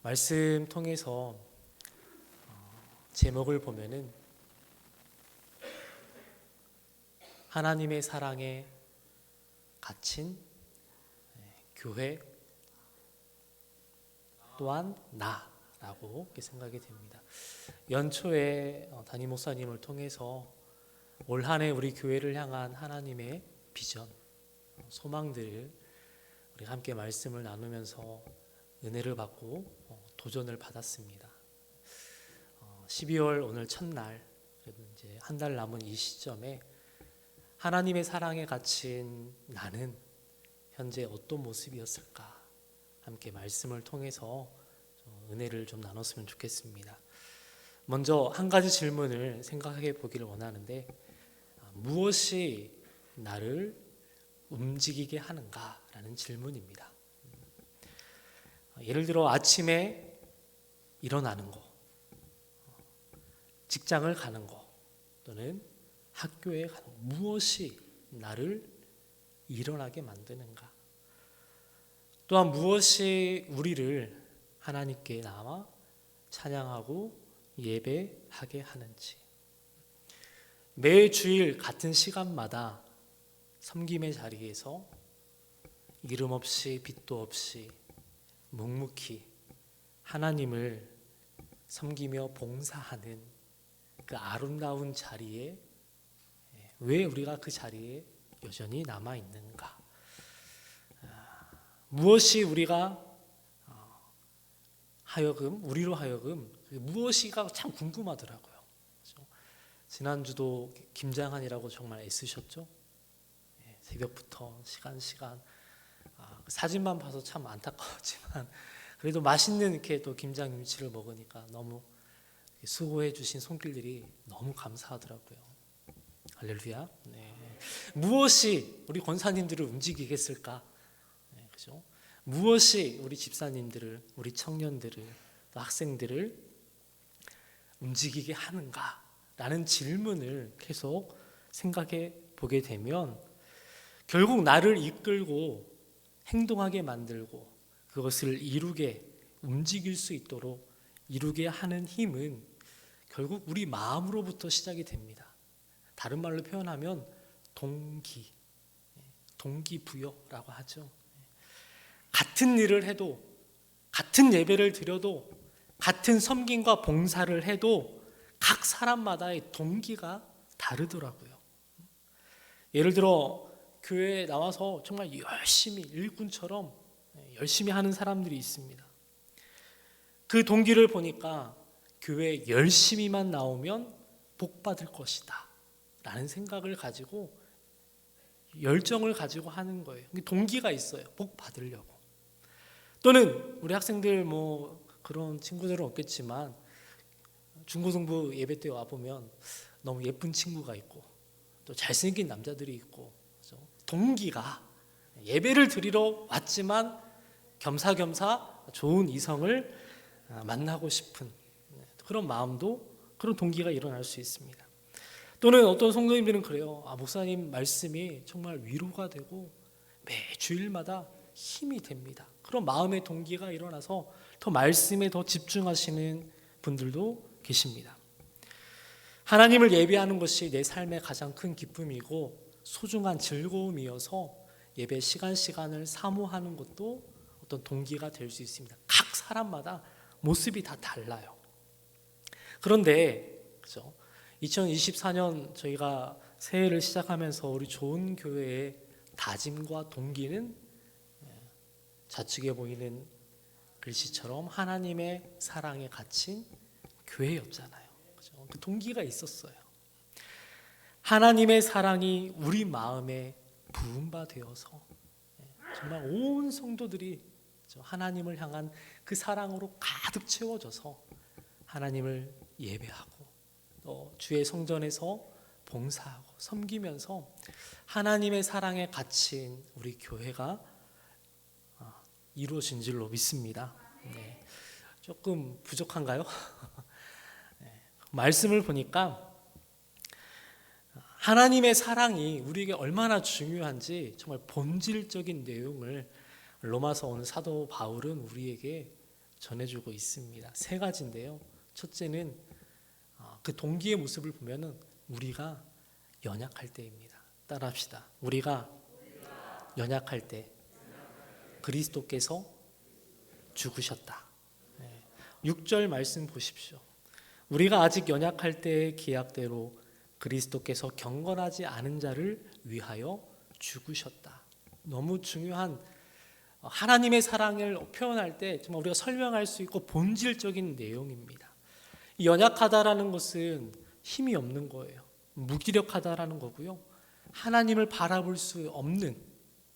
말씀 통해서 제목을 보면은 하나님의 사랑에 갇힌 교회 또한 나라고 이렇게 생각이 됩니다. 연초에 담임 목사님을 통해서 올 한 해 우리 교회를 향한 하나님의 비전, 소망들을 우리 함께 말씀을 나누면서 은혜를 받고 도전을 받았습니다. 12월 오늘 첫날, 이제 한 달 남은 이 시점에 하나님의 사랑에 갇힌 나는 현재 어떤 모습이었을까? 함께 말씀을 통해서 은혜를 좀 나눴으면 좋겠습니다. 먼저 한 가지 질문을 생각해 보기를 원하는데, 무엇이 나를 움직이게 하는가라는 질문입니다. 예를 들어 아침에 일어나는 거, 직장을 가는 거, 또는 학교에 가는 거, 무엇이 나를 일어나게 만드는가? 또한 무엇이 우리를 하나님께 나와 찬양하고 예배하게 하는지, 매 주일 같은 시간마다 섬김의 자리에서 이름 없이 빛도 없이 묵묵히 하나님을 섬기며 봉사하는 그 아름다운 자리에 왜 우리가 그 자리에 여전히 남아 있는가? 무엇이 우리로 하여금 무엇이가 참 궁금하더라고요. 그렇죠? 지난주도 김장한이라고 정말 애쓰셨죠? 새벽부터 시간 사진만 봐서 참 안타까웠지만 그래도 맛있는 이렇게 또 김장김치를 먹으니까 너무 수고해 주신 손길들이 너무 감사하더라고요. 할렐루야. 네. 무엇이 우리 권사님들을 움직이겠을까? 네, 그죠? 무엇이 우리 집사님들을, 우리 청년들을, 또 학생들을 움직이게 하는가라는 질문을 계속 생각해 보게 되면 결국 나를 이끌고 행동하게 만들고 그것을 움직일 수 있도록 이루게 하는 힘은 결국 우리 마음으로부터 시작이 됩니다. 다른 말로 표현하면 동기부여라고 하죠. 같은 일을 해도, 같은 예배를 드려도, 같은 섬김과 봉사를 해도 각 사람마다의 동기가 다르더라고요. 예를 들어 교회에 나와서 정말 열심히 일꾼처럼 열심히 하는 사람들이 있습니다. 그 동기를 보니까 교회에 열심히만 나오면 복 받을 것이다 라는 생각을 가지고 열정을 가지고 하는 거예요. 동기가 있어요. 복 받으려고. 또는 우리 학생들 그런 친구들은 없겠지만 중고등부 예배 때 와보면 너무 예쁜 친구가 있고 또 잘생긴 남자들이 있고, 그렇죠? 동기가 예배를 드리러 왔지만 겸사겸사 좋은 이성을 만나고 싶은 그런 마음도, 그런 동기가 일어날 수 있습니다. 또는 어떤 성도님들은 그래요. 목사님 말씀이 정말 위로가 되고 매 주일마다 힘이 됩니다. 그런 마음의 동기가 일어나서 더 말씀에 더 집중하시는 분들도 계십니다. 하나님을 예배하는 것이 내 삶의 가장 큰 기쁨이고 소중한 즐거움이어서 예배 시간을 사모하는 것도 어떤 동기가 될 수 있습니다. 각 사람마다 모습이 다 달라요. 그런데 그죠? 2024년 저희가 새해를 시작하면서 우리 좋은 교회의 다짐과 동기는 좌측에 보이는 글씨처럼 하나님의 사랑에 갇힌 교회였잖아요. 그죠? 그 동기가 있었어요. 하나님의 사랑이 우리 마음에 부은 바 되어서 정말 온 성도들이 하나님을 향한 그 사랑으로 가득 채워져서 하나님을 예배하고 또 주의 성전에서 봉사하고 섬기면서 하나님의 사랑에 갇힌 우리 교회가 이루어진 줄로 믿습니다. 네. 조금 부족한가요? 네. 말씀을 보니까 하나님의 사랑이 우리에게 얼마나 중요한지 정말 본질적인 내용을 로마서 오는 사도 바울은 우리에게 전해주고 있습니다. 세 가지인데요. 첫째는 그 동기의 모습을 보면은 우리가 연약할 때입니다. 따라합시다. 우리가 연약할 때 그리스도께서 죽으셨다. 6절 말씀 보십시오. 우리가 아직 연약할 때의 기약대로 그리스도께서 경건하지 않은 자를 위하여 죽으셨다. 너무 중요한 하나님의 사랑을 표현할 때 정말 우리가 설명할 수 있고 본질적인 내용입니다. 연약하다라는 것은 힘이 없는 거예요. 무기력하다라는 거고요. 하나님을 바라볼 수 없는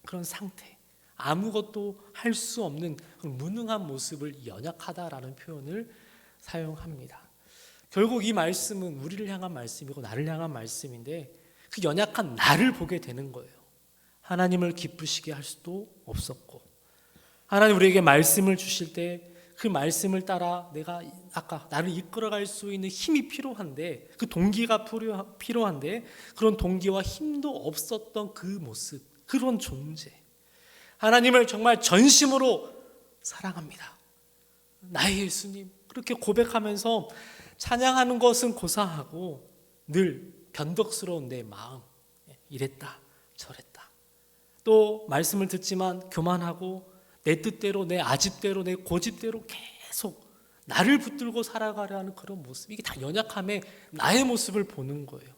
그런 상태, 아무것도 할 수 없는 무능한 모습을 연약하다라는 표현을 사용합니다. 결국 이 말씀은 우리를 향한 말씀이고 나를 향한 말씀인데 그 연약한 나를 보게 되는 거예요. 하나님을 기쁘시게 할 수도 없었고, 하나님 우리에게 말씀을 주실 때 그 말씀을 따라 내가 아까 나를 이끌어갈 수 있는 힘이 필요한데, 그 동기가 필요한데 그런 동기와 힘도 없었던 그 모습, 그런 존재, 하나님을 정말 전심으로 사랑합니다. 나의 예수님, 그렇게 고백하면서 찬양하는 것은 고사하고 늘 변덕스러운 내 마음, 이랬다 저랬다, 또 말씀을 듣지만 교만하고 내 뜻대로, 내 아집대로, 내 고집대로 계속 나를 붙들고 살아가려 하는 그런 모습, 이게 다 연약함의 나의 모습을 보는 거예요.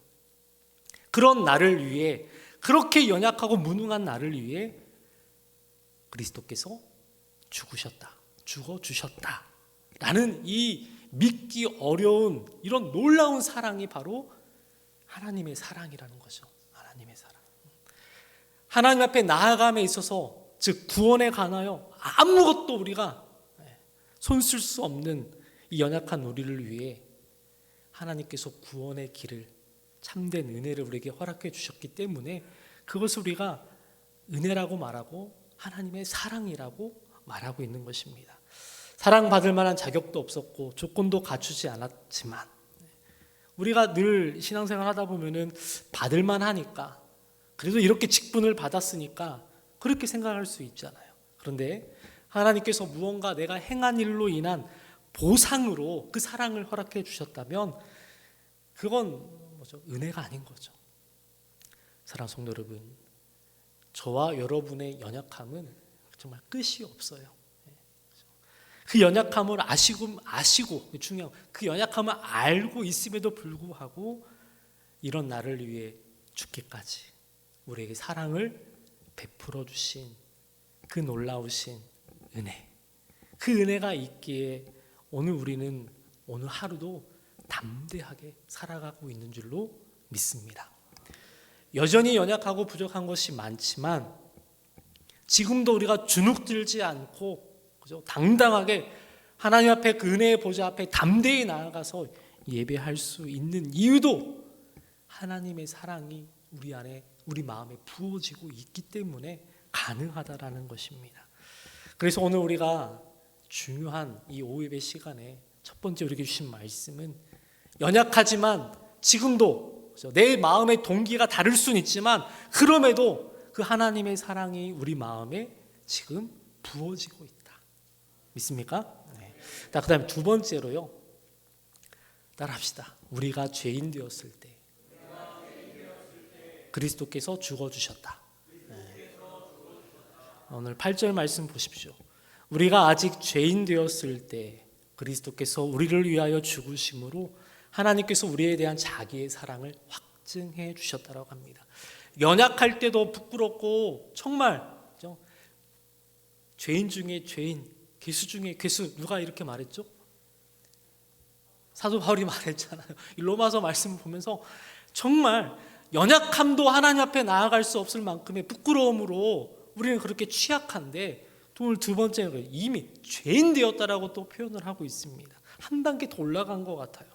그런 나를 위해, 그렇게 연약하고 무능한 나를 위해 그리스도께서 죽으셨다, 죽어주셨다 라는 이 믿기 어려운 이런 놀라운 사랑이 바로 하나님의 사랑이라는 거죠. 하나님의 사랑. 하나님 앞에 나아감에 있어서, 즉 구원에 관하여 아무것도 우리가 손 쓸 수 없는 이 연약한 우리를 위해 하나님께서 구원의 길을, 참된 은혜를 우리에게 허락해 주셨기 때문에 그것을 우리가 은혜라고 말하고 하나님의 사랑이라고 말하고 있는 것입니다. 사랑받을 만한 자격도 없었고 조건도 갖추지 않았지만 우리가 늘 신앙생활 하다 보면은 받을 만하니까, 그래도 이렇게 직분을 받았으니까 그렇게 생각할 수 있잖아요. 그런데 하나님께서 무언가 내가 행한 일로 인한 보상으로 그 사랑을 허락해 주셨다면 그건 뭐죠? 은혜가 아닌 거죠. 사랑하는 성도 여러분, 저와 여러분의 연약함은 정말 끝이 없어요. 그 연약함을 아시고 중요한 그 연약함을 알고 있음에도 불구하고 이런 나를 위해 죽기까지 우리에게 사랑을 베풀어 주신 그 놀라우신 은혜, 그 은혜가 있기에 오늘 우리는 오늘 하루도 담대하게 살아가고 있는 줄로 믿습니다. 여전히 연약하고 부족한 것이 많지만 지금도 우리가 주눅들지 않고, 그죠? 당당하게 하나님 앞에 그 은혜의 보좌 앞에 담대히 나아가서 예배할 수 있는 이유도 하나님의 사랑이 우리 안에, 우리 마음에 부어지고 있기 때문에 가능하다라는 것입니다. 그래서 오늘 우리가 중요한 이 오후예배 시간에 첫 번째 우리에게 주신 말씀은 연약하지만 지금도 내 마음의 동기가 다를 수는 있지만 그럼에도 그 하나님의 사랑이 우리 마음에 지금 부어지고 있다. 믿습니까? 네. 그 다음에 두 번째로요, 따라합시다. 우리가 죄인 되었을 때 그리스도께서 죽어주셨다. 네. 오늘 8절 말씀 보십시오. 우리가 아직 죄인 되었을 때 그리스도께서 우리를 위하여 죽으심으로 하나님께서 우리에 대한 자기의 사랑을 확증해 주셨다고 합니다. 연약할 때도 부끄럽고 정말 죄인 중에 죄인, 괴수 중에 괴수, 누가 이렇게 말했죠? 사도 바울이 말했잖아요. 이 로마서 말씀을 보면서 정말 연약함도 하나님 앞에 나아갈 수 없을 만큼의 부끄러움으로 우리는 그렇게 취약한데, 오늘 두 번째로 이미 죄인 되었다라고 또 표현을 하고 있습니다. 한 단계 더 올라간 것 같아요.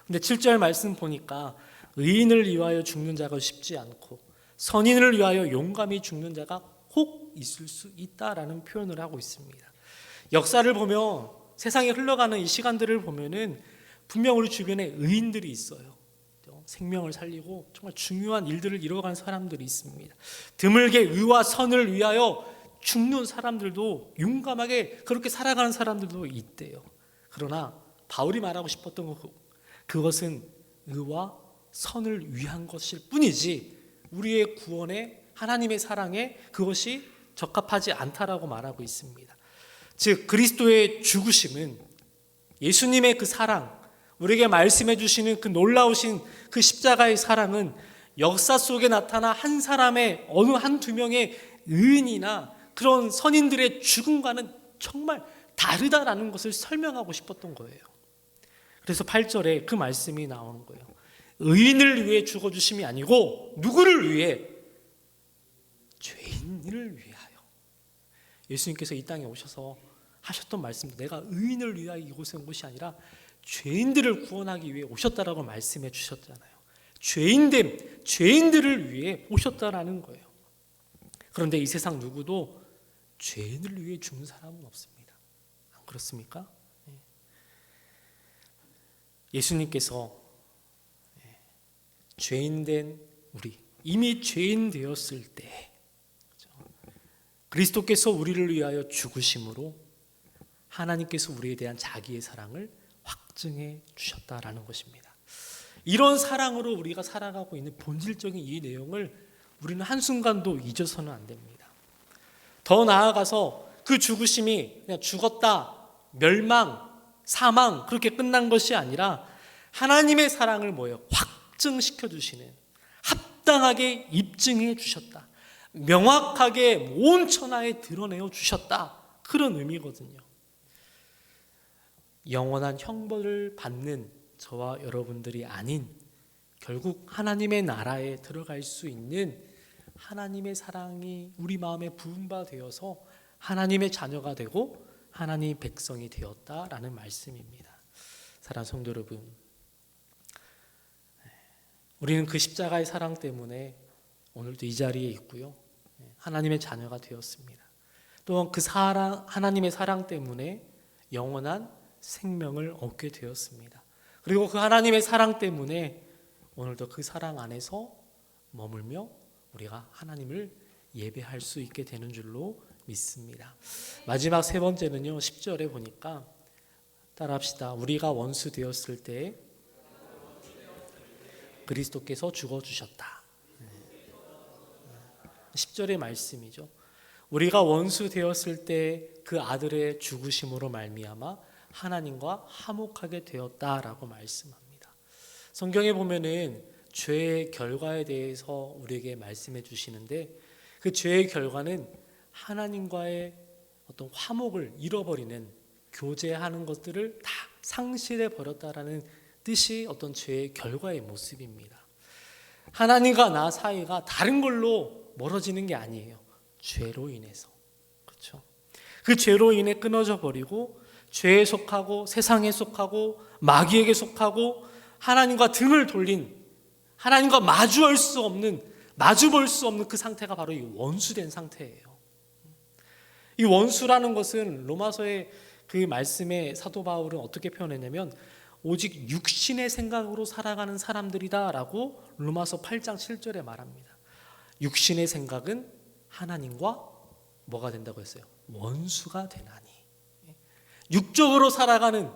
근데 7절 말씀 보니까 의인을 위하여 죽는 자가 쉽지 않고 선인을 위하여 용감히 죽는 자가 혹 있을 수 있다라는 표현을 하고 있습니다. 역사를 보면, 세상에 흘러가는 이 시간들을 보면은 분명 우리 주변에 의인들이 있어요. 생명을 살리고 정말 중요한 일들을 이뤄간 사람들이 있습니다. 드물게 의와 선을 위하여 죽는 사람들도 용감하게 그렇게 살아가는 사람들도 있대요. 그러나 바울이 말하고 싶었던 그것은 의와 선을 위한 것일 뿐이지 우리의 구원에 하나님의 사랑에 그것이 적합하지 않다라고 말하고 있습니다. 즉 그리스도의 죽으심은 예수님의 그 사랑, 우리에게 말씀해 주시는 그 놀라우신 그 십자가의 사랑은 역사 속에 나타나 한 사람의 어느 한두 명의 의인이나 그런 선인들의 죽음과는 정말 다르다라는 것을 설명하고 싶었던 거예요. 그래서 8절에 그 말씀이 나오는 거예요. 의인을 위해 죽어주심이 아니고 누구를 위해? 죄인을 위하여. 예수님께서 이 땅에 오셔서 하셨던 말씀도 내가 의인을 위하여 이곳에 온 것이 아니라 죄인들을 구원하기 위해 오셨다라고 말씀해 주셨잖아요. 죄인됨, 죄인들을 위해 오셨다라는 거예요. 그런데 이 세상 누구도 죄인을 위해 죽는 사람은 없습니다. 안 그렇습니까? 예수님께서 죄인된 우리, 이미 죄인 되었을 때 그리스도께서 우리를 위하여 죽으심으로 하나님께서 우리에 대한 자기의 사랑을 확증해 주셨다라는 것입니다. 이런 사랑으로 우리가 살아가고 있는 본질적인 이 내용을 우리는 한순간도 잊어서는 안 됩니다. 더 나아가서 그 죽으심이 그냥 죽었다, 멸망, 사망 그렇게 끝난 것이 아니라 하나님의 사랑을 뭐예요? 확증시켜 주시는, 합당하게 입증해 주셨다, 명확하게 온 천하에 드러내어 주셨다, 그런 의미거든요. 영원한 형벌을 받는 저와 여러분들이 아닌 결국 하나님의 나라에 들어갈 수 있는 하나님의 사랑이 우리 마음에 부은 바 되어서 하나님의 자녀가 되고 하나님의 백성이 되었다라는 말씀입니다. 사랑하는 성도 여러분, 우리는 그 십자가의 사랑 때문에 오늘도 이 자리에 있고요, 하나님의 자녀가 되었습니다. 또한 그 사랑, 하나님의 사랑 때문에 영원한 생명을 얻게 되었습니다. 그리고 그 하나님의 사랑 때문에 오늘도 그 사랑 안에서 머물며 우리가 하나님을 예배할 수 있게 되는 줄로 믿습니다. 마지막 세 번째는요, 10절에 보니까 따라합시다. 우리가 원수 되었을 때 그리스도께서 죽어주셨다. 10절의 말씀이죠. 우리가 원수 되었을 때 그 아들의 죽으심으로 말미암아 하나님과 화목하게 되었다라고 말씀합니다. 성경에 보면은 죄의 결과에 대해서 우리에게 말씀해 주시는데 그 죄의 결과는 하나님과의 어떤 화목을 잃어버리는, 교제하는 것들을 다 상실해 버렸다라는 뜻이 어떤 죄의 결과의 모습입니다. 하나님과 나 사이가 다른 걸로 멀어지는 게 아니에요. 죄로 인해서. 그렇죠? 그 죄로 인해 끊어져 버리고 죄에 속하고 세상에 속하고 마귀에게 속하고 하나님과 등을 돌린, 하나님과 마주볼 수 없는 그 상태가 바로 이 원수된 상태예요. 이 원수라는 것은 로마서의 그 말씀에 사도 바울은 어떻게 표현했냐면 오직 육신의 생각으로 살아가는 사람들이다라고 로마서 8장 7절에 말합니다. 육신의 생각은 하나님과 뭐가 된다고 했어요? 원수가 되나니. 육적으로 살아가는,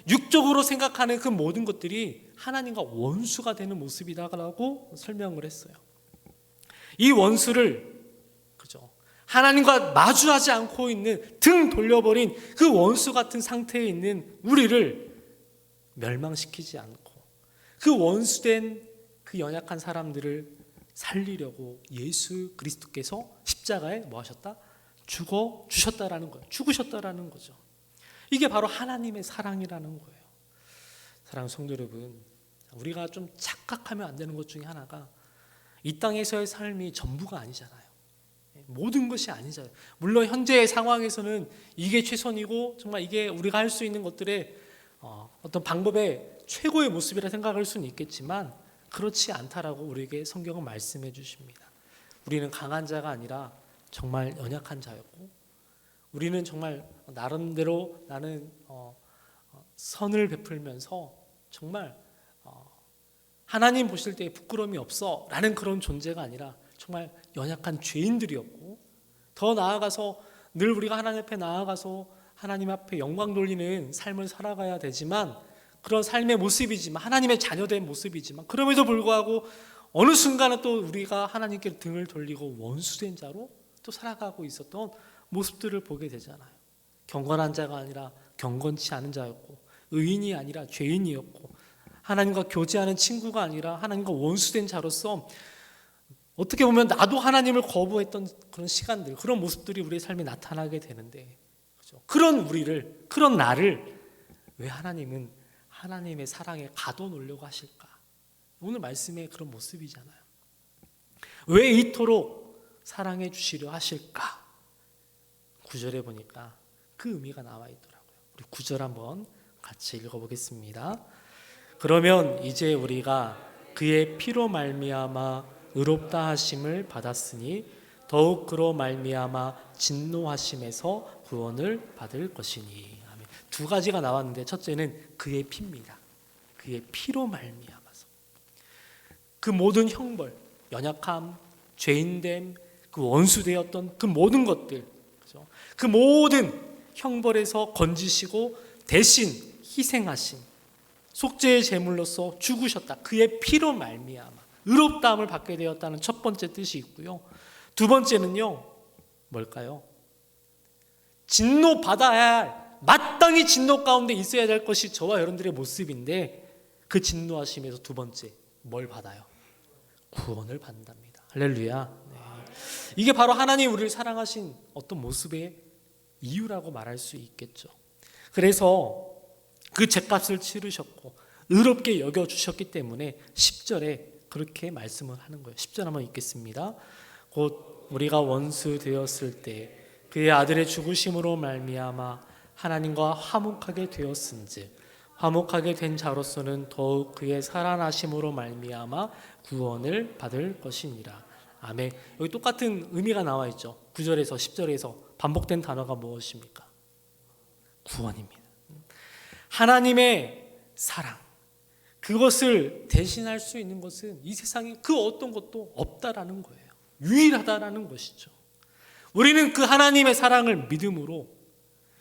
육적으로 생각하는 그 모든 것들이 하나님과 원수가 되는 모습이다라고 설명을 했어요. 이 원수를, 그죠, 하나님과 마주하지 않고 있는, 등 돌려버린 그 원수 같은 상태에 있는 우리를 멸망시키지 않고 그 원수된 그 연약한 사람들을 살리려고 예수 그리스도께서 십자가에 뭐 하셨다? 죽어 주셨다라는 거예요. 죽으셨다라는 거죠. 이게 바로 하나님의 사랑이라는 거예요. 사랑하는 성도 여러분, 우리가 좀 착각하면 안 되는 것 중에 하나가 이 땅에서의 삶이 전부가 아니잖아요. 모든 것이 아니잖아요. 물론 현재의 상황에서는 이게 최선이고 정말 이게 우리가 할 수 있는 것들의 어떤 방법의 최고의 모습이라 생각할 수는 있겠지만 그렇지 않다라고 우리에게 성경은 말씀해 주십니다. 우리는 강한 자가 아니라 정말 연약한 자였고, 우리는 정말 나름대로 나는 선을 베풀면서 정말 하나님 보실 때 부끄러움이 없어 라는 그런 존재가 아니라 정말 연약한 죄인들이었고, 더 나아가서 늘 우리가 하나님 앞에 나아가서 하나님 앞에 영광 돌리는 삶을 살아가야 되지만, 그런 삶의 모습이지만, 하나님의 자녀된 모습이지만, 그럼에도 불구하고 어느 순간은 또 우리가 하나님께 등을 돌리고 원수된 자로 또 살아가고 있었던 모습들을 보게 되잖아요. 경건한 자가 아니라 경건치 않은 자였고, 의인이 아니라 죄인이었고, 하나님과 교제하는 친구가 아니라 하나님과 원수된 자로서 어떻게 보면 나도 하나님을 거부했던 그런 시간들, 그런 모습들이 우리의 삶에 나타나게 되는데, 그렇죠? 그런 우리를, 그런 나를 왜 하나님은 하나님의 사랑에 가둬놓으려고 하실까? 오늘 말씀의 그런 모습이잖아요. 왜 이토록 사랑해 주시려 하실까? 9절에 보니까 그 의미가 나와 있더라고요. 우리 9절 한번 같이 읽어보겠습니다. 그러면 이제 우리가 그의 피로 말미암아 의롭다 하심을 받았으니 더욱 그로 말미암아 진노하심에서 구원을 받을 것이니. 아멘. 두 가지가 나왔는데, 첫째는 그의 피입니다. 그의 피로 말미암아서 그 모든 형벌, 연약함, 죄인됨, 그 원수되었던 그 모든 것들, 그죠? 그 모든 형벌에서 건지시고 대신 희생하신, 속죄의 제물로서 죽으셨다. 그의 피로 말미암아 의롭다함을 받게 되었다는 첫 번째 뜻이 있고요. 두 번째는요, 뭘까요? 진노받아야 할, 마땅히 진노 가운데 있어야 될 것이 저와 여러분들의 모습인데, 그 진노하심에서 두 번째 뭘 받아요? 구원을 받는답니다. 할렐루야. 네. 이게 바로 하나님 우리를 사랑하신 어떤 모습의 이유라고 말할 수 있겠죠. 그래서 그 죗값을 치르셨고 의롭게 여겨주셨기 때문에 10절에 그렇게 말씀을 하는 거예요. 10절 한번 읽겠습니다. 곧 우리가 원수 되었을 때 그의 아들의 죽으심으로 말미암아 하나님과 화목하게 되었은즉 화목하게 된 자로서는 더욱 그의 살아나심으로 말미암아 구원을 받을 것이니라. 아멘. 여기 똑같은 의미가 나와 있죠. 9절에서 10절에서 반복된 단어가 무엇입니까? 구원입니다. 하나님의 사랑, 그것을 대신할 수 있는 것은 이 세상에 그 어떤 것도 없다라는 거예요. 유일하다라는 것이죠. 우리는 그 하나님의 사랑을 믿음으로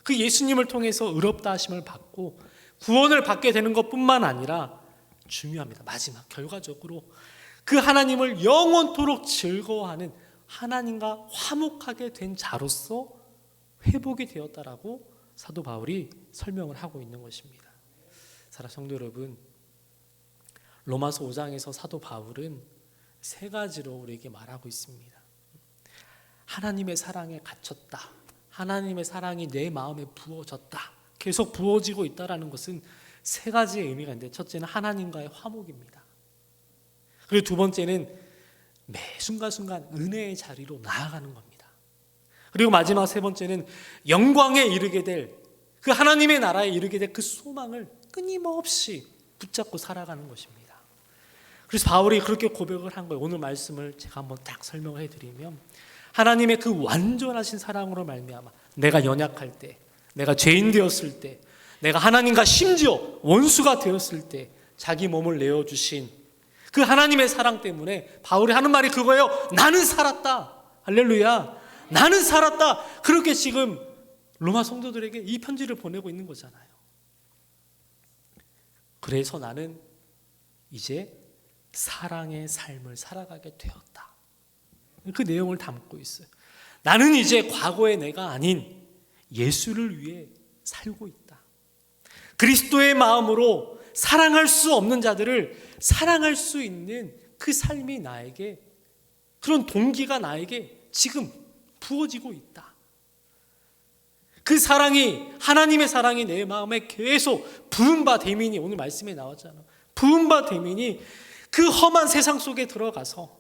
그 예수님을 통해서 의롭다 하심을 받고 구원을 받게 되는 것뿐만 아니라, 중요합니다. 마지막 결과적으로 그 하나님을 영원토록 즐거워하는 하나님과 화목하게 된 자로서 회복이 되었다라고 사도 바울이 설명을 하고 있는 것입니다. 사랑하는 성도 여러분, 로마서 5장에서 사도 바울은 세 가지로 우리에게 말하고 있습니다. 하나님의 사랑에 갇혔다. 하나님의 사랑이 내 마음에 부어졌다. 계속 부어지고 있다는 것은 세 가지의 의미가 있는데, 첫째는 하나님과의 화목입니다. 그리고 두 번째는 매 순간순간 은혜의 자리로 나아가는 겁니다. 그리고 마지막 세 번째는 영광에 이르게 될, 그 하나님의 나라에 이르게 될 그 소망을 끊임없이 붙잡고 살아가는 것입니다. 그래서 바울이 그렇게 고백을 한 거예요. 오늘 말씀을 제가 한번 딱 설명을 해드리면, 하나님의 그 완전하신 사랑으로 말미암아 내가 연약할 때, 내가 죄인 되었을 때, 내가 하나님과 심지어 원수가 되었을 때 자기 몸을 내어주신 그 하나님의 사랑 때문에 바울이 하는 말이 그거예요. 나는 살았다. 할렐루야. 나는 살았다. 그렇게 지금 로마 성도들에게 이 편지를 보내고 있는 거잖아요. 그래서 나는 이제 사랑의 삶을 살아가게 되었다. 그 내용을 담고 있어요. 나는 이제 과거의 내가 아닌 예수를 위해 살고 있다. 그리스도의 마음으로 사랑할 수 없는 자들을 사랑할 수 있는 그 삶이 나에게, 그런 동기가 나에게 지금 부어지고 있다. 그 사랑이, 하나님의 사랑이 내 마음에 계속 부은 바 되미니, 오늘 말씀에 나왔잖아. 부은 바 되미니 그 험한 세상 속에 들어가서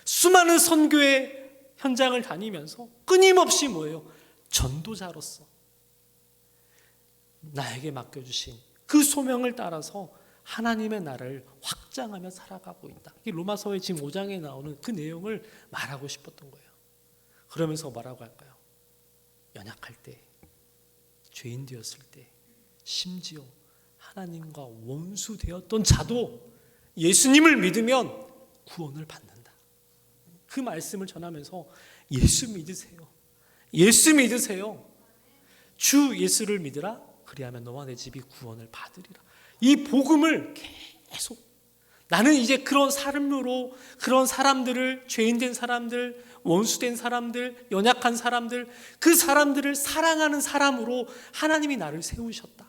수많은 선교의 현장을 다니면서 끊임없이 뭐예요? 전도자로서 나에게 맡겨주신 그 소명을 따라서 하나님의 나라를 확장하며 살아가고 있다. 이 로마서의 지금 5장에 나오는 그 내용을 말하고 싶었던 거예요. 그러면서 뭐라고 할까요? 연약할 때, 죄인 되었을 때, 심지어 하나님과 원수 되었던 자도 예수님을 믿으면 구원을 받는다. 그 말씀을 전하면서 예수 믿으세요. 예수 믿으세요. 주 예수를 믿으라. 그리하면 너와 내 집이 구원을 받으리라. 이 복음을 계속, 나는 이제 그런 삶으로 그런 사람들을, 죄인된 사람들, 원수된 사람들, 연약한 사람들, 그 사람들을 사랑하는 사람으로 하나님이 나를 세우셨다.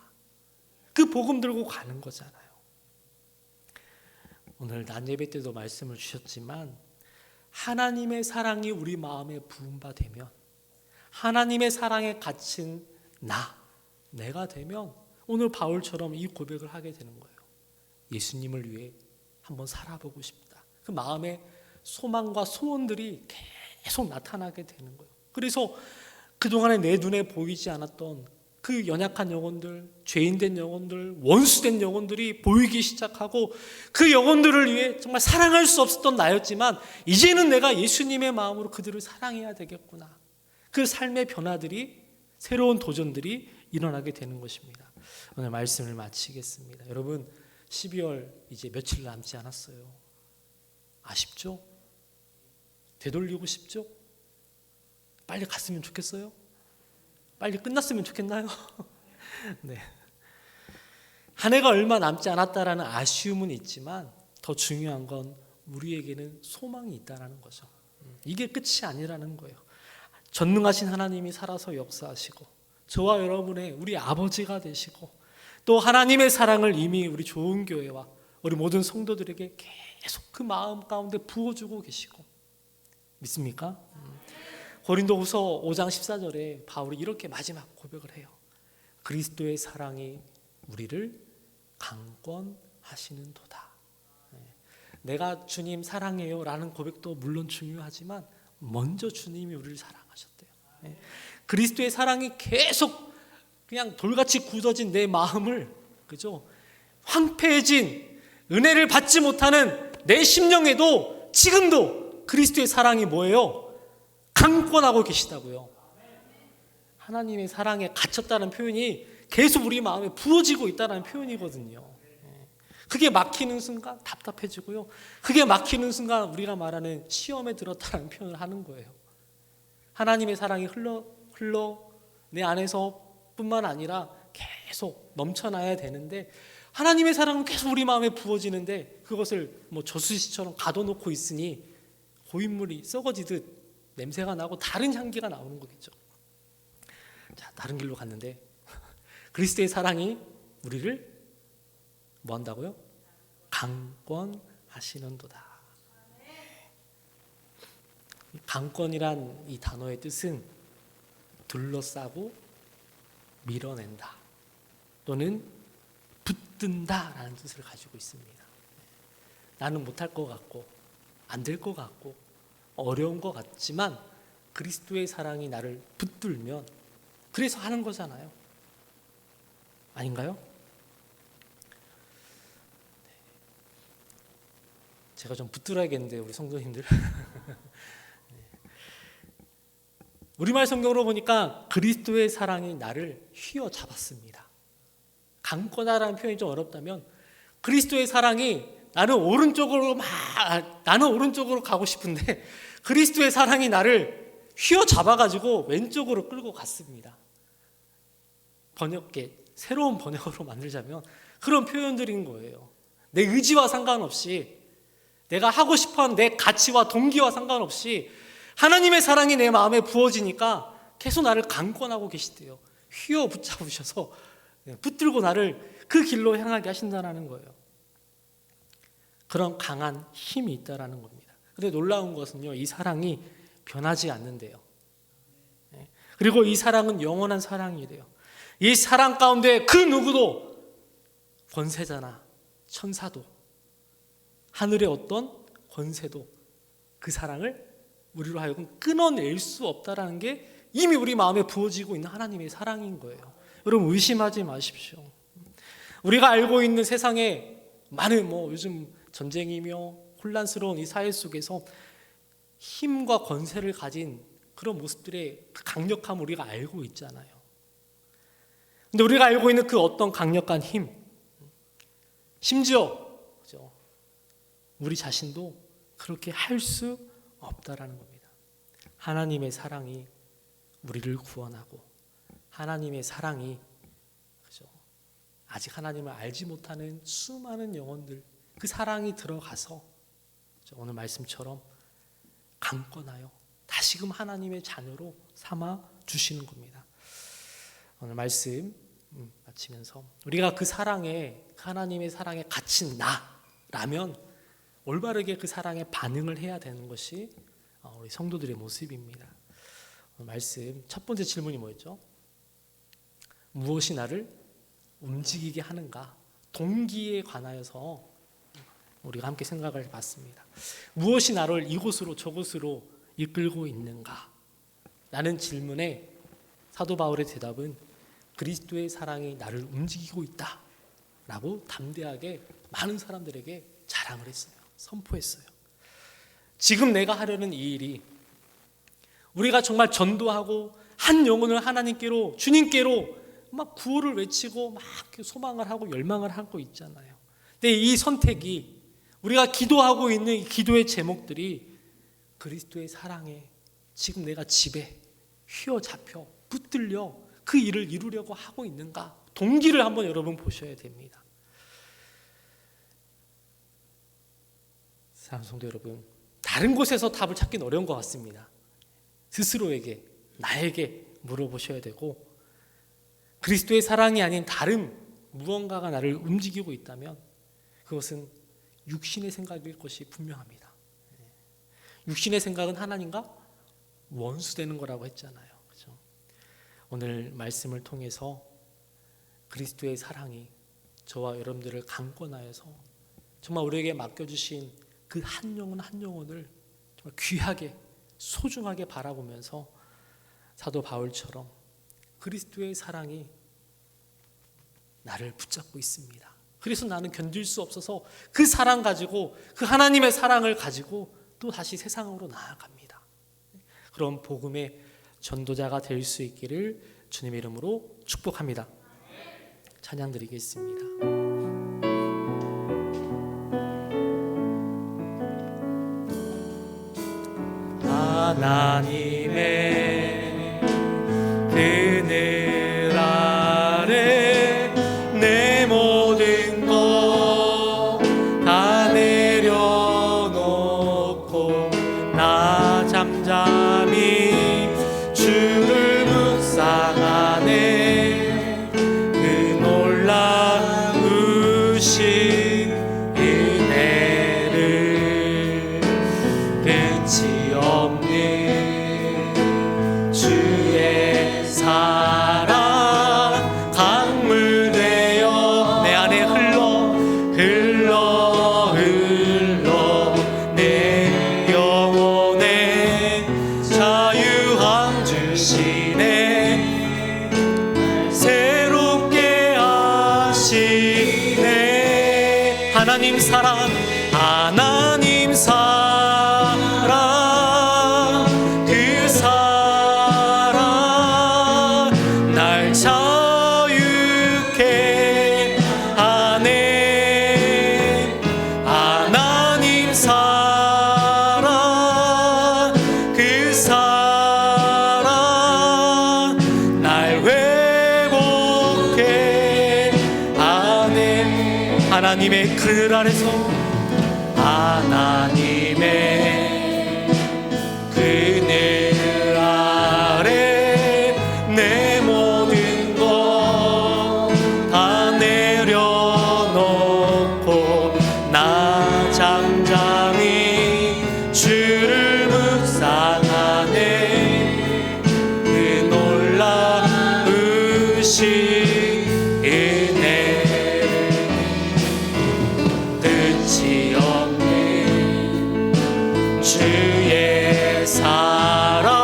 그 복음 들고 가는 거잖아요. 오늘 낮 예배 때도 말씀을 주셨지만 하나님의 사랑이 우리 마음에 부은 바 되면, 하나님의 사랑에 갇힌 내가 되면 오늘 바울처럼 이 고백을 하게 되는 거예요. 예수님을 위해 한번 살아보고 싶다. 그 마음의 소망과 소원들이 계속 나타나게 되는 거예요. 그래서 그동안에 내 눈에 보이지 않았던 그 연약한 영혼들, 죄인된 영혼들, 원수된 영혼들이 보이기 시작하고, 그 영혼들을 위해 정말 사랑할 수 없었던 나였지만 이제는 내가 예수님의 마음으로 그들을 사랑해야 되겠구나. 그 삶의 변화들이, 새로운 도전들이 일어나게 되는 것입니다. 오늘 말씀을 마치겠습니다. 여러분, 12월 이제 며칠 남지 않았어요. 아쉽죠? 되돌리고 싶죠? 빨리 갔으면 좋겠어요? 빨리 끝났으면 좋겠나요? 네. 한 해가 얼마 남지 않았다라는 아쉬움은 있지만 더 중요한 건 우리에게는 소망이 있다는 거죠. 이게 끝이 아니라는 거예요. 전능하신 하나님이 살아서 역사하시고, 저와 여러분의 우리 아버지가 되시고, 또 하나님의 사랑을 이미 우리 좋은 교회와 우리 모든 성도들에게 계속 그 마음 가운데 부어주고 계시고, 믿습니까? 고린도후서 5장 14절에 바울이 이렇게 마지막 고백을 해요. 그리스도의 사랑이 우리를 강권하시는도다. 내가 주님 사랑해요 라는 고백도 물론 중요하지만 먼저 주님이 우리를 사랑하셨대요. 그리스도의 사랑이 계속 그냥 돌같이 굳어진 내 마음을, 그죠? 황폐해진 은혜를 받지 못하는 내 심령에도 지금도 그리스도의 사랑이 뭐예요? 강권하고 계시다고요. 하나님의 사랑에 갇혔다는 표현이 계속 우리 마음에 부어지고 있다는 표현이거든요. 그게 막히는 순간 답답해지고요. 그게 막히는 순간 우리가 말하는 시험에 들었다는 표현을 하는 거예요. 하나님의 사랑이 흘러 내 안에서 뿐만 아니라 계속 넘쳐나야 되는데, 하나님의 사랑은 계속 우리 마음에 부어지는데 그것을 뭐 저수지처럼 가둬놓고 있으니 고인물이 썩어지듯 냄새가 나고 다른 향기가 나오는 거겠죠. 자, 다른 길로 갔는데 그리스도의 사랑이 우리를 뭐 한다고요? 강권하시는도다. 강권이란 이 단어의 뜻은 둘러싸고 밀어낸다 또는 붙든다라는 뜻을 가지고 있습니다. 나는 못할 것 같고 안 될 것 같고 어려운 것 같지만 그리스도의 사랑이 나를 붙들면, 그래서 하는 거잖아요. 아닌가요? 제가 좀 붙들어야겠는데 우리 성도님들. 우리말 성경으로 보니까 그리스도의 사랑이 나를 휘어잡았습니다. 강권하라는 표현이 좀 어렵다면 그리스도의 사랑이 나는 오른쪽으로 가고 싶은데 그리스도의 사랑이 나를 휘어잡아가지고 왼쪽으로 끌고 갔습니다. 새로운 번역으로 만들자면 그런 표현들인 거예요. 내 의지와 상관없이, 내가 하고 싶어하는 내 가치와 동기와 상관없이 하나님의 사랑이 내 마음에 부어지니까 계속 나를 강권하고 계시대요. 휘어 붙잡으셔서 붙들고 나를 그 길로 향하게 하신다는 거예요. 그런 강한 힘이 있다는 겁니다. 근데 놀라운 것은요, 이 사랑이 변하지 않는데요. 그리고 이 사랑은 영원한 사랑이래요. 이 사랑 가운데 그 누구도, 권세자나 천사도, 하늘의 어떤 권세도 그 사랑을 우리로 하여금 끊어낼 수 없다라는 게 이미 우리 마음에 부어지고 있는 하나님의 사랑인 거예요. 여러분, 의심하지 마십시오. 우리가 알고 있는 세상에 많은 요즘 전쟁이며 혼란스러운 이 사회 속에서 힘과 권세를 가진 그런 모습들의 강력함을 우리가 알고 있잖아요. 근데 우리가 알고 있는 그 어떤 강력한 힘, 심지어 우리 자신도 그렇게 할 수 없다라는 겁니다. 하나님의 사랑이 우리를 구원하고 하나님의 사랑이, 그죠? 아직 하나님을 알지 못하는 수많은 영혼들, 그 사랑이 들어가서 오늘 말씀처럼 강권하여 다시금 하나님의 자녀로 삼아 주시는 겁니다. 오늘 말씀 마치면서 우리가 그 사랑에, 하나님의 사랑에 갇힌 나라면 올바르게 그 사랑에 반응을 해야 되는 것이 우리 성도들의 모습입니다. 오늘 말씀 첫 번째 질문이 뭐였죠? 무엇이 나를 움직이게 하는가? 동기에 관하여서 우리가 함께 생각을 해봤습니다. 무엇이 나를 이곳으로 저곳으로 이끌고 있는가? 라는 질문에 사도 바울의 대답은 그리스도의 사랑이 나를 움직이고 있다 라고 담대하게 많은 사람들에게 자랑을 했어요. 선포했어요. 지금 내가 하려는 이 일이, 우리가 정말 전도하고 한 영혼을 하나님께로, 주님께로 막 구호를 외치고 막 소망을 하고 열망을 하고 있잖아요. 근데 이 선택이, 우리가 기도하고 있는 이 기도의 제목들이 그리스도의 사랑에 지금 내가 집에 휘어잡혀 붙들려 그 일을 이루려고 하고 있는가? 동기를 한번 여러분 보셔야 됩니다. 사랑하는 성도 여러분, 다른 곳에서 답을 찾기는 어려운 것 같습니다. 스스로에게, 나에게 물어보셔야 되고, 그리스도의 사랑이 아닌 다른 무언가가 나를 움직이고 있다면 그것은 육신의 생각일 것이 분명합니다. 육신의 생각은 하나님과 원수되는 거라고 했잖아요. 그렇죠? 오늘 말씀을 통해서 그리스도의 사랑이 저와 여러분들을 강권하여서 정말 우리에게 맡겨주신 그 한 영혼 한 영혼을 정말 귀하게 소중하게 바라보면서 사도 바울처럼 그리스도의 사랑이 나를 붙잡고 있습니다. 그래서 나는 견딜 수 없어서 그 사랑 가지고, 그 하나님의 사랑을 가지고 또 다시 세상으로 나아갑니다. 그런 복음의 전도자가 될 수 있기를 주님의 이름으로 축복합니다. 찬양 드리겠습니다. 하나님의 그늘 아래 내 모든 것 다 내려놓고 나 잠잠히 주를 묵상하네. 그 놀라우신 은혜를 끝이 없는 주의 사랑 강물 되어 내 안에 흘러 내 영혼에 자유함 주시네. 새롭게 하시네. 하나님 사랑, 하나님 사랑, 그 사랑 날 자유케 하네. 하나님 사랑, 그 사랑 날 회복해 하네. 하나님의 그늘 아래서, 하나님의 그늘 아래 내 모든 것 다 내려놓고 나 잠잠히 주를 묵상하네. 그 놀라우신 은혜 끝이 없는 주의 사랑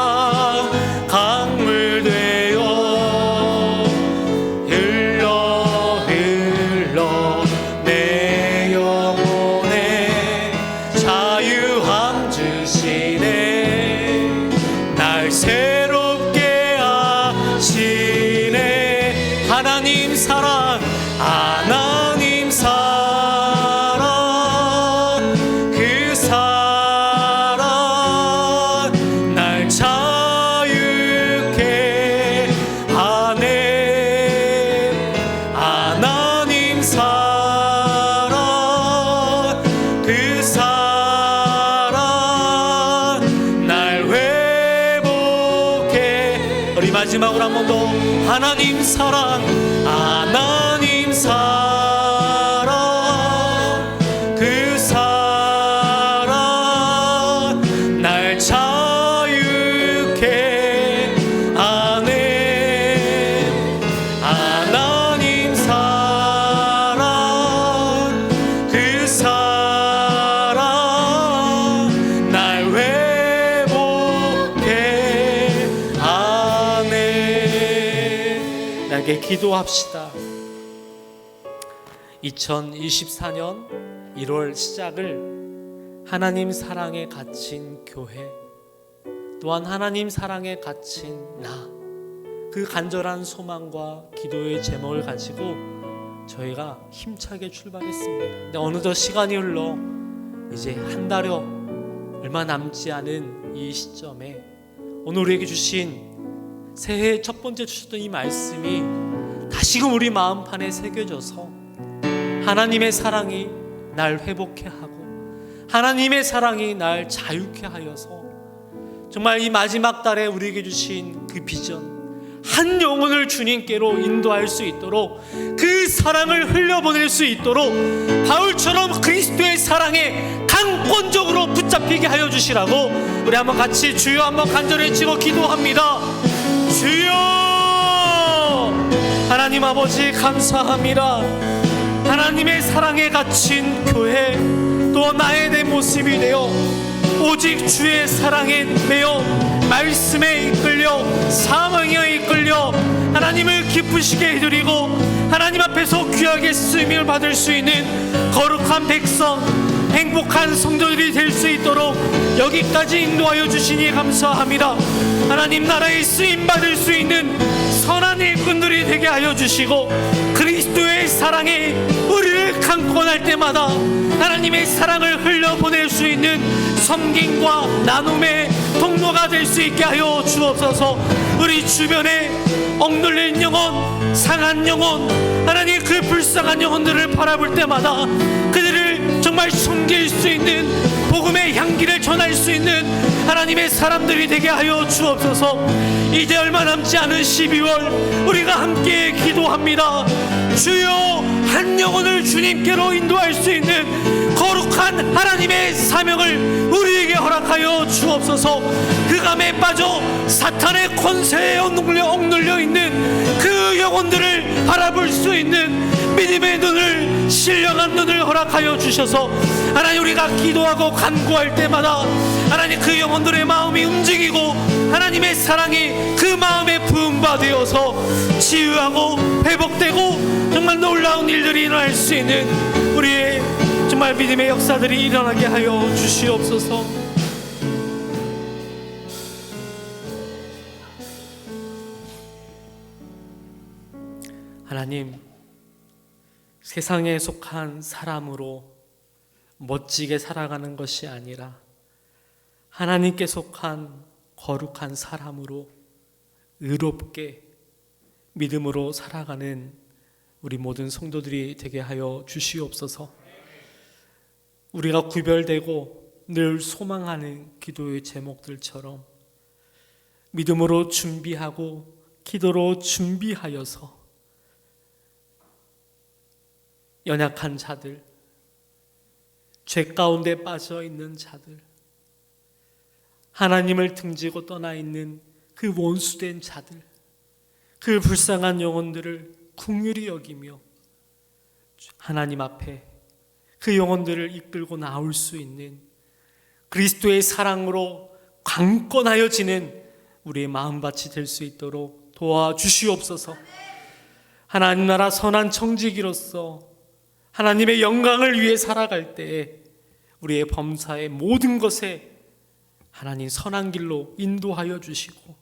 마지막으로 한 번 더 하나님 사랑, 하나님 사랑, 그 사랑 날 자유케 하네. 하나님 사랑, 그 사랑 날 회복케 하네. 나에게 기도합시다. 2024년 1월 시작을 하나님 사랑에 갇힌 교회, 또한 하나님 사랑에 갇힌 나, 그 간절한 소망과 기도의 제목을 가지고 저희가 힘차게 출발했습니다. 근데 어느덧 시간이 흘러 이제 한 달여 얼마 남지 않은 이 시점에 오늘 우리에게 주신 새해 첫 번째 주셨던 이 말씀이 다시금 우리 마음판에 새겨져서 하나님의 사랑이 날 회복케 하고 하나님의 사랑이 날 자유케 하여서 정말 이 마지막 달에 우리에게 주신 그 비전, 한 영혼을 주님께로 인도할 수 있도록, 그 사랑을 흘려보낼 수 있도록 바울처럼 그리스도의 사랑에 강권적으로 붙잡히게 하여 주시라고 우리 한번 같이 주여 한번 간절히 외치고 기도합니다. 주여, 하나님 아버지 감사합니다. 하나님의 사랑에 갇힌 교회, 또 나의 내 모습이 되어 오직 주의 사랑에 매여 말씀에 이끌려 사명에 이끌려 하나님을 기쁘시게 해드리고 하나님 앞에서 귀하게 쓰임을 받을 수 있는 거룩한 백성, 행복한 성도들이 될 수 있도록 여기까지 인도하여 주시니 감사합니다. 하나님 나라에 쓰임 받을 수 있는 선한 일꾼들이 되게 하여 주시고 그리스도의 사랑에 우리를 강권할 때마다 하나님의 사랑을 흘려보낼 수 있는 섬김과 나눔의 통로가 될 수 있게 하여 주옵소서. 우리 주변에 억눌린 영혼, 상한 영혼, 하나님 그 불쌍한 영혼들을 바라볼 때마다 그들을 정말 섬길 수 있는, 복음의 향기를 전할 수 있는 하나님의 사람들이 되게 하여 주옵소서. 이제 얼마 남지 않은 12월 우리가 함께 기도합니다. 주여, 한 영혼을 주님께로 인도할 수 있는 거룩한 하나님의 사명을 우리에게 허락하여 주옵소서. 그 감에 빠져 사탄의 권세에 억눌려 있는 그 영혼들을 바라볼 수 있는 믿음의 눈을, 신령한 눈을 허락하여 주셔서 하나님 우리가 기도하고 간구할 때마다 하나님 그 영혼들의 마음이 움직이고 하나님의 사랑이 그 마음에 부음받아서 치유하고 회복되고 정말 놀라운 일들이 일어날 수 있는 우리의 정말 믿음의 역사들이 일어나게 하여 주시옵소서. 하나님, 세상에 속한 사람으로 멋지게 살아가는 것이 아니라 하나님께 속한 거룩한 사람으로 의롭게 믿음으로 살아가는 우리 모든 성도들이 되게 하여 주시옵소서. 우리가 구별되고 늘 소망하는 기도의 제목들처럼 믿음으로 준비하고 기도로 준비하여서 연약한 자들, 죄 가운데 빠져 있는 자들, 하나님을 등지고 떠나 있는 그 원수된 자들, 그 불쌍한 영혼들을 긍휼히 여기며 하나님 앞에 그 영혼들을 이끌고 나올 수 있는 그리스도의 사랑으로 강권하여지는 우리의 마음밭이 될 수 있도록 도와주시옵소서. 하나님 나라 선한 청지기로서 하나님의 영광을 위해 살아갈 때에 우리의 범사의 모든 것에 하나님 선한 길로 인도하여 주시고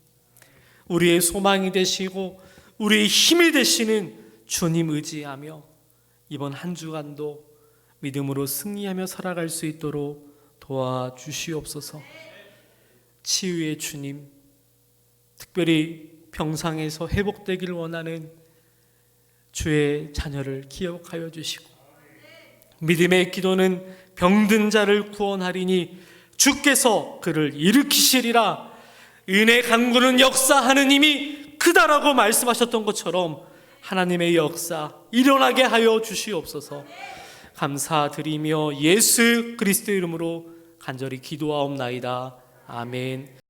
우리의 소망이 되시고 우리의 힘이 되시는 주님 의지하며 이번 한 주간도 믿음으로 승리하며 살아갈 수 있도록 도와주시옵소서. 치유의 주님, 특별히 병상에서 회복되기를 원하는 주의 자녀를 기억하여 주시고 믿음의 기도는 병든 자를 구원하리니 주께서 그를 일으키시리라. 은혜 강구는 역사하는 힘이 크다라고 말씀하셨던 것처럼 하나님의 역사 일어나게 하여 주시옵소서. 감사드리며 예수 그리스도 이름으로 간절히 기도하옵나이다. 아멘.